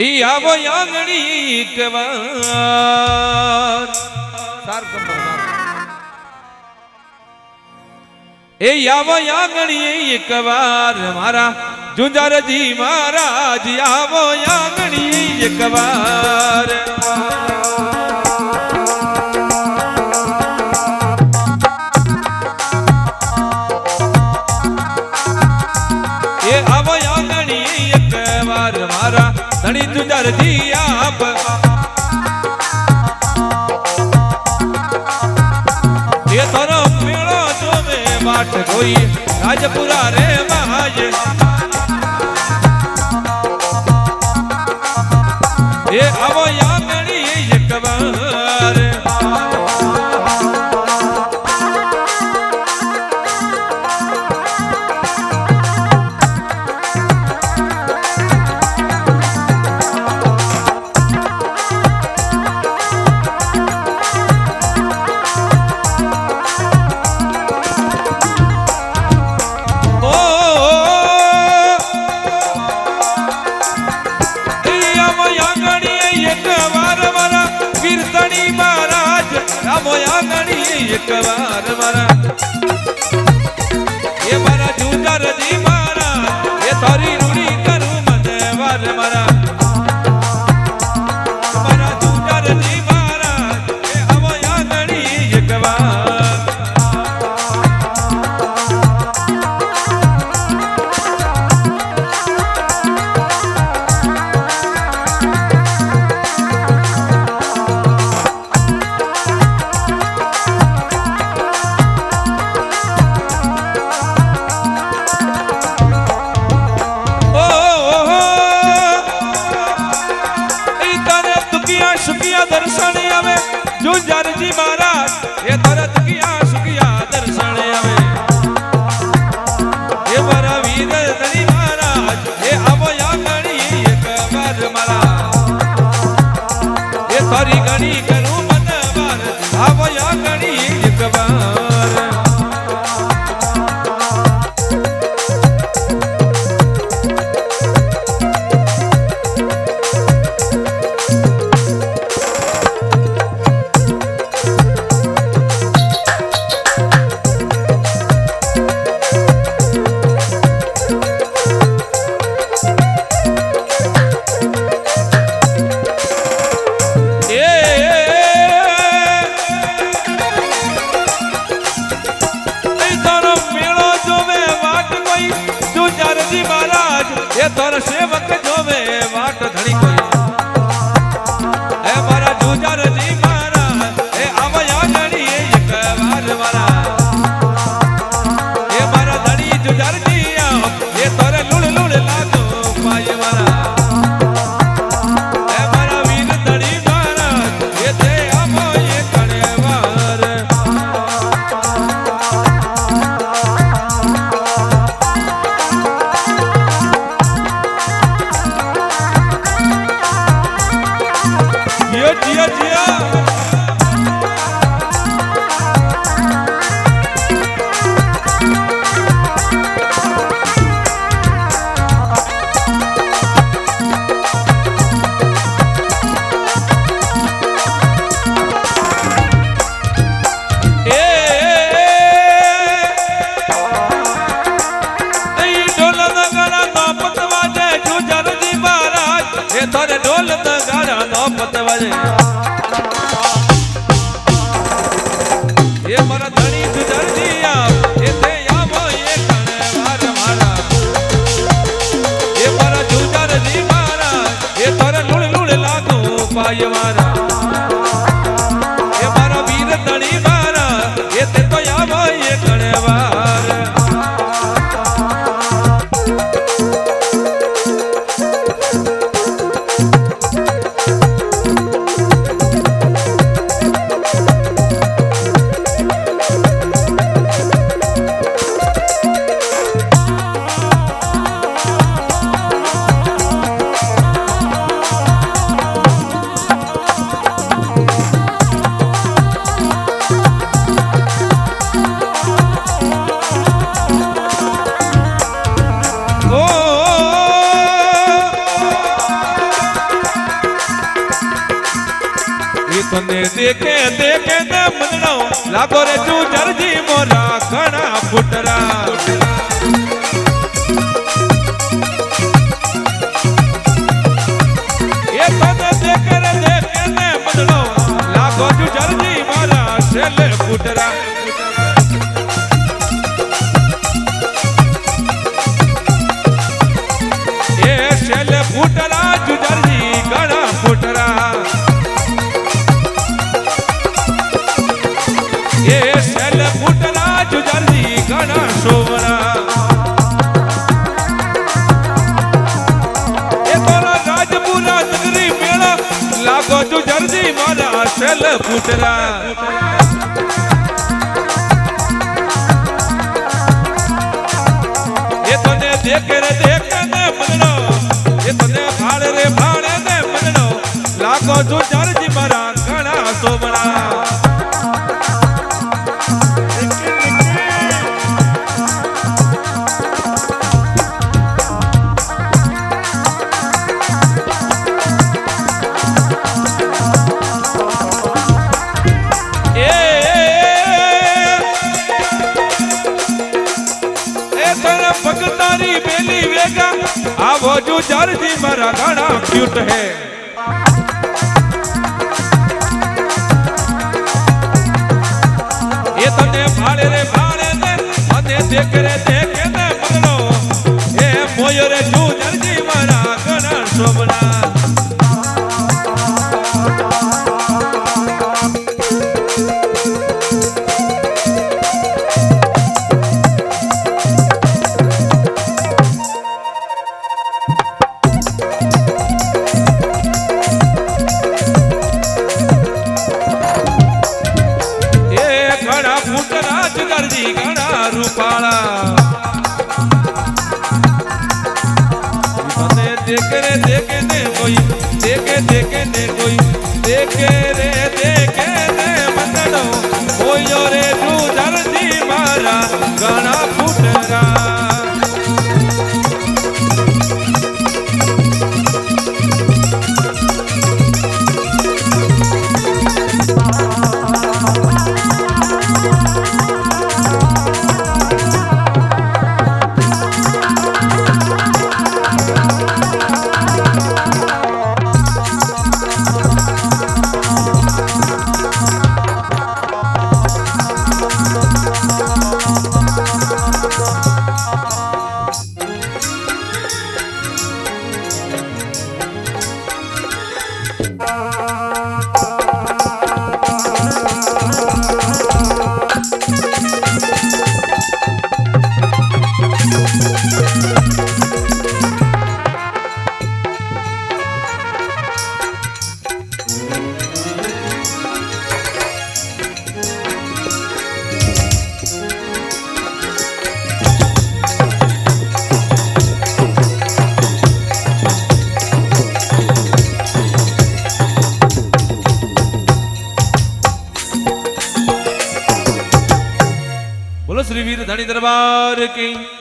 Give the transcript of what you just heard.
આવો આંગણી કવાર એ આવો આંગણી કવાર મારા જુંજારજી મહારાજ આવો આંગણી કવાર એ આવો આંગણી કવાર મારા ધણી જુંજારજી આપ એ તારો મેળો જોવે વાટ કોઈ રાજપુરા રે મહાજે એ આવો આંગણી એકવાર એકવાર મારા એ મારા જુંજારજી મારા એ તારી રૂડી કરું મને વાર મારા મારા જુંજારજી મારા એ આવો આંગણી એકવાર दर्शन आवे जूंजारजी महाराज ये तरत किया सुखिया दर्शन आवे ये मारा वीर धनी महाराज ये आवो आंगणी एकवार मारा ये तारी गणी करूं मन वार आवो आंगणी एकवार ये तोर सेवक जोवे वाट धड़ी कोई ए मारा जूंजारजी महाराज ए आवा आंगणी एकवार मारा ए मारा धड़ी जूंजारजी ये तोरे लुड़ लुड़ लागो पाय मारा ए मारा वीर धड़ी महाराज ये ते आवो ये कणेवार जिया जिया थारे ढोल नगाड़ा नौबत बजे ये मारा धनी जूंजारजी ये ते आवो ये कणवार मारा ये मारा जूंजारजी मारा ये थारे लुड़ लुड़ लागो पाय मारा ये मारा वीर धनी मारा ये ते तो आवो ये कणवार એ તને દેખે દેખે ને મનનો લાગો રે જુજરજી મોરા ઘણા ફૂટરા એ તને દેખે રે દેખે ને મનનો લાગો જુજરજી મારા છેલ્લે ફૂટરા એ છેલ્લે ફૂટરા જુજરજી ઘણા ફૂટરા એ છેલ્લે ફૂટરા જુજરજી ઘણા સોવરા એ તોરા રાજપુરા નગરી મેળા લાગો જુજરજી મારા છેલ્લે ફૂટરા એ તને દેખે રે દેખે ને મનનો એ તને ભાડે રે ભાડે ને મનનો લાગો જુજરજી મારા ઘણા સોવરા ભગતારી બેલી વેગા આવો જુજરજી મારા ઘણા ક્યુટ હે એ તને ભાડે રે ભાડે ને મને દેખે રે દેખે ને મનનો એ મોયો રે જુજરજી મારા ઘણા સોમના જુજરજી ઘણા રૂપાળા મને દેખે રે દેખે ને કોઈ દેખે દેખે ને કોઈ દેખે રે દેખે ને મનનો કોયો રે જુજરજી મારા ઘણા ફૂટરા बोलो श्री वीर धनी दरबार की।